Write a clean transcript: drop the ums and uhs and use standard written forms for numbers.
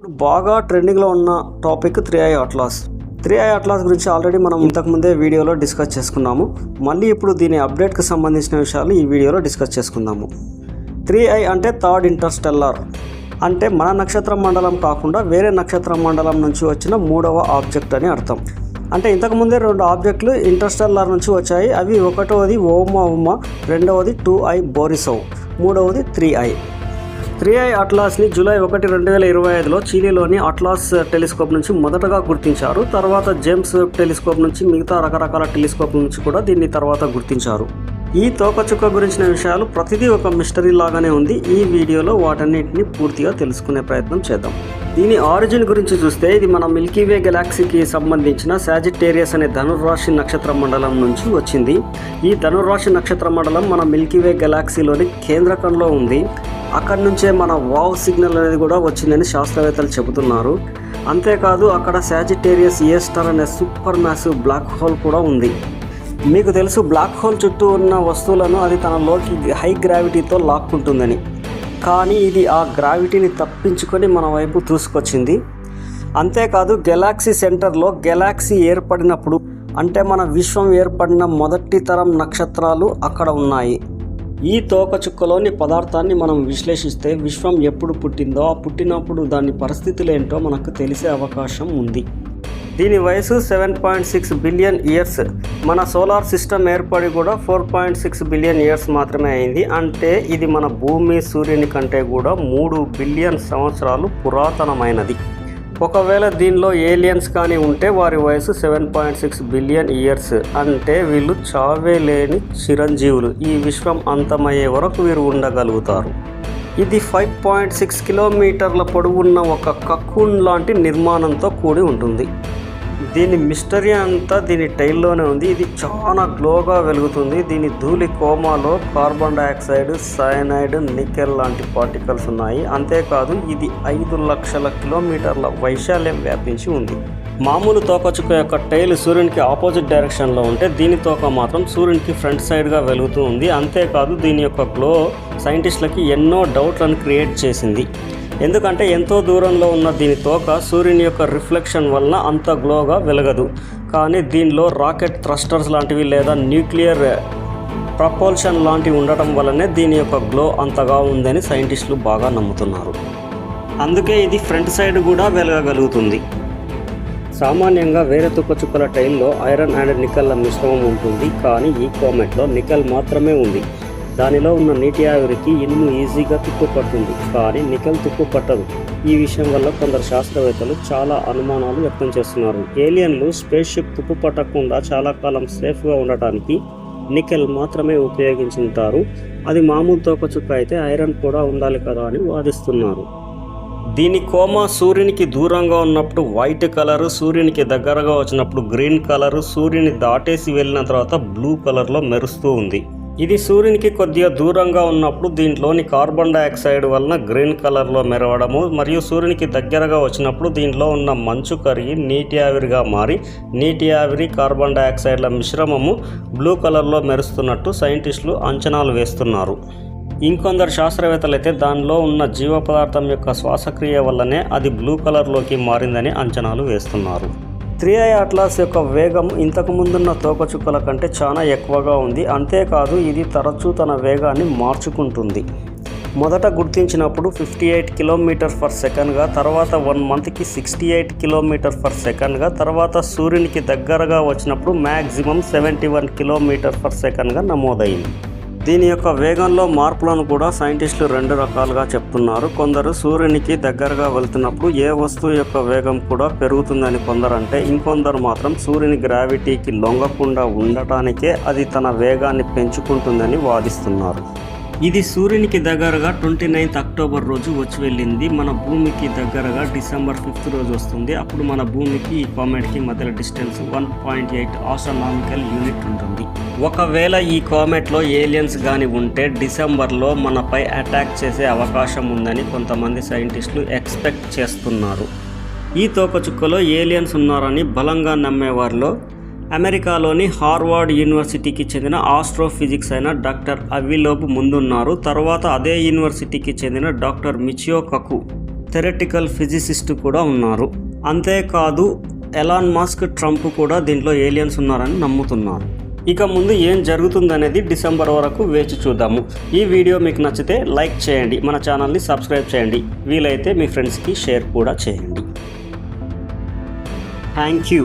ఇప్పుడు బాగా ట్రెండింగ్లో ఉన్న topic 3i atlas. 3i atlas గురించి ఆల్రెడీ మనం ఇంతకుముందే వీడియోలో డిస్కస్ చేసుకున్నాము. మళ్ళీ ఇప్పుడు దీని అప్డేట్కి సంబంధించిన విషయాలు ఈ వీడియోలో డిస్కస్ చేసుకుందాము. 3i అంటే థర్డ్ ఇంటర్స్టెల్లార్, అంటే మన నక్షత్ర మండలం కాకుండా వేరే నక్షత్ర మండలం నుంచి వచ్చిన మూడవ ఆబ్జెక్ట్ అని అర్థం. అంటే ఇంతకుముందే రెండు ఆబ్జెక్టులు ఇంటర్స్టెల్లార్ నుంచి వచ్చాయి. అవి ఒకటవది ఓమా, రెండవది 2i బోరిసోవ్, మూడవది 3i. 3i అట్లాస్ని జూలై 1, 2025లో చిలీలోని అట్లాస్ టెలిస్కోప్ నుంచి మొదటగా గుర్తించారు. తర్వాత జేమ్స్ వెబ్ టెలిస్కోప్ నుంచి, మిగతా రకరకాల టెలిస్కోప్ నుంచి కూడా దీన్ని తర్వాత గుర్తించారు. ఈ తోకచుక్క గురించిన విషయాలు ప్రతిదీ ఒక మిస్టరీ లాగానే ఉంది. ఈ వీడియోలో వాటన్నిటిని పూర్తిగా తెలుసుకునే ప్రయత్నం చేద్దాం. దీని ఆరిజిన్ గురించి చూస్తే ఇది మన మిల్కీవే గెలాక్సీకి సంబంధించిన సాజిటేరియస్ అనే ధనుర్రాశి నక్షత్ర మండలం నుంచి వచ్చింది. ఈ ధనుర్రాశి నక్షత్ర మండలం మన మిల్కీవే గెలాక్సీలోని కేంద్రకంలో ఉంది. అక్కడి నుంచే మన వావ్ సిగ్నల్ అనేది కూడా వచ్చిందని శాస్త్రవేత్తలు చెబుతున్నారు. అంతేకాదు అక్కడ సాజిటేరియస్ ఏ స్టార్ అనే సూపర్ మ్యాసివ్ బ్లాక్ హోల్ కూడా ఉంది. మీకు తెలుసు, బ్లాక్ హోల్ చుట్టూ ఉన్న వస్తువులను అది తనలోకి హై గ్రావిటీతో లాక్కుంటుందని. కానీ ఇది ఆ గ్రావిటీని తప్పించుకొని మన వైపు దూసుకొచ్చింది. అంతేకాదు గెలాక్సీ సెంటర్లో గెలాక్సీ ఏర్పడినప్పుడు, అంటే మన విశ్వం ఏర్పడిన మొదటి తరం నక్షత్రాలు అక్కడ ఉన్నాయి. ఈ తోకచుక్కలోని పదార్థాన్ని మనం విశ్లేషిస్తే విశ్వం ఎప్పుడు పుట్టిందో, ఆ పుట్టినప్పుడు దాని పరిస్థితులు ఏంటో మనకు తెలిసే అవకాశం ఉంది. దీని వయసు 7.6 బిలియన్ ఇయర్స్. మన సోలార్ సిస్టమ్ ఏర్పడి కూడా 4.6 బిలియన్ ఇయర్స్ మాత్రమే అయింది. అంటే ఇది మన భూమి, సూర్యుని కంటే కూడా 3 బిలియన్ సంవత్సరాలు పురాతనమైనది. ఒకవేళ దీనిలో ఏలియన్స్ కానీ ఉంటే వారి వయసు 7.6 బిలియన్ ఇయర్స్. అంటే వీళ్ళు చావే లేని చిరంజీవులు. ఈ విశ్వం అంతమయ్యే వరకు వీరు ఉండగలుగుతారు. ఇది 5.6 కిలోమీటర్ల పొడవున్న ఒక కకూన్ లాంటి నిర్మాణంతో కూడి ఉంటుంది. దీని మిస్టరీ అంతా దీని టైల్లోనే ఉంది. ఇది చాలా గ్లోగా వెలుగుతుంది. దీని ధూళి కోమాలో కార్బన్ డైఆక్సైడ్, సయనైడ్, నికెల్ లాంటి పార్టికల్స్ ఉన్నాయి. అంతేకాదు ఇది 5 లక్షల కిలోమీటర్ల వైశాల్యం వ్యాపించి ఉంది. మామూలు తోకచుక్క యొక్క టైల్ సూర్యునికి ఆపోజిట్ డైరెక్షన్లో ఉంటే దీని తోక మాత్రం సూర్యునికి ఫ్రంట్ సైడ్గా వెలుగుతూ ఉంది. అంతేకాదు దీని యొక్క గ్లో సైంటిస్టులకి ఎన్నో డౌట్లను క్రియేట్ చేసింది. ఎందుకంటే ఎంతో దూరంలో ఉన్న దీని తోక సూర్యుని యొక్క రిఫ్లెక్షన్ వలన అంత గ్లోగా వెలగదు. కానీ దీనిలో రాకెట్ థ్రస్టర్స్ లాంటివి లేదా న్యూక్లియర్ ప్రపోల్షన్ లాంటివి ఉండటం వల్లనే దీని యొక్క గ్లో అంతగా ఉందని సైంటిస్టులు బాగా నమ్ముతున్నారు. అందుకే ఇది ఫ్రంట్ సైడ్ కూడా వెలగగలుగుతుంది. సామాన్యంగా వేరే తోకచుక్కల టైల్లో ఐరన్ అండ్ నికెల్ల మిశ్రమం ఉంటుంది. కానీ ఈ కామెట్లో నికెల్ మాత్రమే ఉంది. దానిలో ఉన్న నీటి ఆవిరికి ఇనుము ఈజీగా తుప్పుపడుతుంది, కానీ నికెల్ తుప్పుపట్టదు. ఈ విషయం వల్ల కొందరు శాస్త్రవేత్తలు చాలా అనుమానాలు వ్యక్తం చేస్తున్నారు. ఏలియన్లు స్పేస్ షిప్ తుప్పుపట్టకుండా చాలా కాలం సేఫ్గా ఉండటానికి నికెల్ మాత్రమే ఉపయోగించుంటారు. అది మామూలు తోకచుక్క అయితే ఐరన్ కూడా ఉండాలి కదా అని వాదిస్తున్నారు. దీని కోమా సూర్యునికి దూరంగా ఉన్నప్పుడు వైట్ కలరు, సూర్యునికి దగ్గరగా వచ్చినప్పుడు గ్రీన్ కలరు, సూర్యుని దాటేసి వెళ్ళిన తర్వాత బ్లూ కలర్లో మెరుస్తూ ఉంది. ఇది సూర్యునికి కొద్దిగా దూరంగా ఉన్నప్పుడు దీంట్లోని కార్బన్ డైఆక్సైడ్ వలన గ్రీన్ కలర్లో మెరవడము, మరియు సూర్యునికి దగ్గరగా వచ్చినప్పుడు దీంట్లో ఉన్న మంచు కరిగి నీటి ఆవిరిగా మారి నీటి ఆవిరి, కార్బన్ డైఆక్సైడ్ల మిశ్రమము బ్లూ కలర్లో మెరుస్తున్నట్టు సైంటిస్టులు అంచనాలు వేస్తున్నారు. ఇంకొందరు శాస్త్రవేత్తలు అయితే దానిలో ఉన్న జీవ పదార్థం యొక్క శ్వాసక్రియ వల్లనే అది బ్లూ కలర్లోకి మారిందని అంచనాలు వేస్తున్నారు. 3i అట్లాస్ యొక్క వేగం ఇంతకు ముందున్న తోకచుక్కల కంటే చాలా ఎక్కువగా ఉంది. అంతేకాదు ఇది తరచూ తన వేగాన్ని మార్చుకుంటుంది. మొదట గుర్తించినప్పుడు 58 కిలోమీటర్ పర్ సెకండ్గా, తర్వాత 1 మంత్కి 68 కిలోమీటర్ పర్ సెకండ్గా, తర్వాత సూర్యునికి దగ్గరగా వచ్చినప్పుడు మ్యాక్సిమం 71 కిలోమీటర్ పర్ సెకండ్గా నమోదైంది. దీని యొక్క వేగంలో మార్పులను కూడా సైంటిస్టులు 2 రకాలుగా చెప్తున్నారు. కొందరు సూర్యునికి దగ్గరగా వెళ్తున్నప్పుడు ఏ వస్తువు యొక్క వేగం కూడా పెరుగుతుందని కొందరంటే, ఇంకొందరు మాత్రం సూర్యుని గ్రావిటీకి లొంగకుండా ఉండటానికే అది తన వేగాన్ని పెంచుకుంటుందని వాదిస్తున్నారు. ఇది సూర్యునికి దగ్గరగా 29th అక్టోబర్ రోజు వచ్చి వెళ్ళింది. మన భూమికి దగ్గరగా December 5th రోజు వస్తుంది. అప్పుడు మన భూమికి ఈ కామెట్కి మధ్యలో డిస్టెన్స్ 1.8 ఆస్ట్రానామికల్ యూనిట్ ఉంటుంది. ఒకవేళ ఈ కామెట్లో ఏలియన్స్ కానీ ఉంటే డిసెంబర్లో మనపై అటాక్ చేసే అవకాశం ఉందని కొంతమంది సైంటిస్టులు ఎక్స్పెక్ట్ చేస్తున్నారు. ఈ తోకచుక్కలో ఏలియన్స్ ఉన్నారని బలంగా నమ్మేవారిలో అమెరికాలోని హార్వర్డ్ యూనివర్సిటీకి చెందిన ఆస్ట్రోఫిజిక్స్ అయిన డాక్టర్ అవిలోబ్ ముందున్నారు. తర్వాత అదే యూనివర్సిటీకి చెందిన డాక్టర్ మిచియో కకు, థియరిటికల్ ఫిజిసిస్ట్ కూడా ఉన్నారు. అంతేకాదు ఎలాన్ మస్క్, ట్రంప్ కూడా దీంట్లో ఏలియన్స్ ఉన్నారని నమ్ముతున్నారు. ఇక ముందు ఏం జరుగుతుందనేది డిసెంబర్ వరకు వేచి చూద్దాము. ఈ వీడియో మీకు నచ్చితే లైక్ చేయండి, మన ఛానల్ని సబ్స్క్రైబ్ చేయండి, వీలైతే మీ ఫ్రెండ్స్కి షేర్ కూడా చేయండి. Thank you.